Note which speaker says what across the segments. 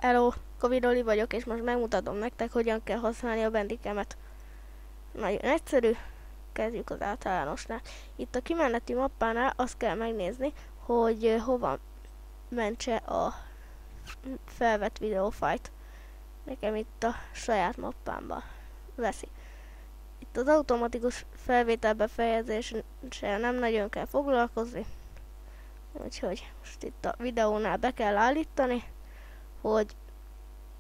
Speaker 1: Hello, Covidoli vagyok, és most megmutatom nektek, hogyan kell használni a Bandicam-et. Nagyon egyszerű, kezdjük az általánosnál. Itt a kimeneti mappánál azt kell megnézni, hogy hova mentse a felvett videófájt. Nekem itt a saját mappámba veszi. Itt az automatikus felvétel befejezéssel nem nagyon kell foglalkozni, úgyhogy most itt a videónál be kell állítani, hogy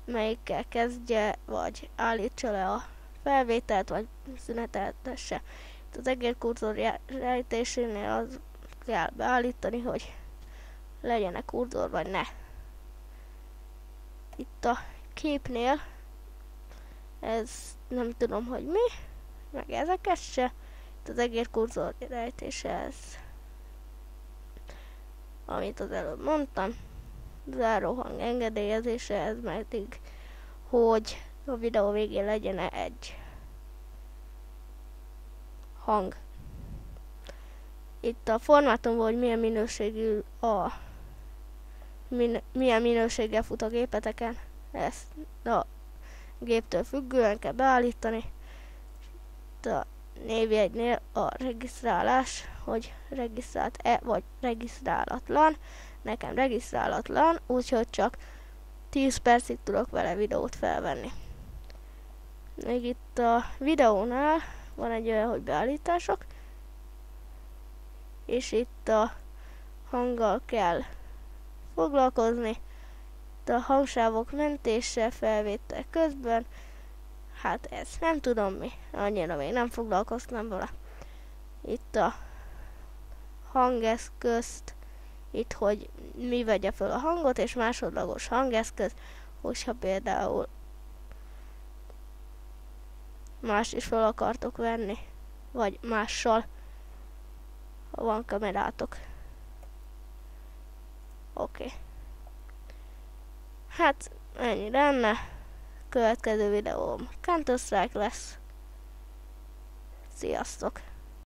Speaker 1: melyikkel kezdje, vagy állítsa le a felvételt, vagy szüneteltesse. Itt az egérkurzor rejtésénél az kell beállítani, hogy legyen-e kurzor, vagy ne. Itt a képnél ez nem tudom, hogy mi, meg ezeket se. Itt az egérkurzor rejtése, ez amit az előbb mondtam. Záróhang engedélyezése, ez pedig, hogy a videó végén legyen egy hang. Itt a formátumban, hogy milyen minőségű milyen minőséggel fut a gépeteken, ezt a géptől függően kell beállítani. Itt a névjegynél a regisztrálás, hogy regisztrált-e vagy regisztrálatlan. Nekem regisztrálatlan, úgyhogy csak 10 percig tudok vele videót felvenni. Még itt a videónál van egy olyan, hogy beállítások, és itt a hanggal kell foglalkozni. Itt a hangsávok mentése felvétel közben, hát ez nem tudom mi, annyira még nem foglalkoztam vele. Itt a hangeszközt, itt, hogy mi vegye fel a hangot, és másodlagos hangeszköz, hogyha például más is fel akartok venni, vagy mással, ha van kamerátok. Oké. Hát, ennyi lenne. Következő videóm Counter-Strike lesz. Sziasztok!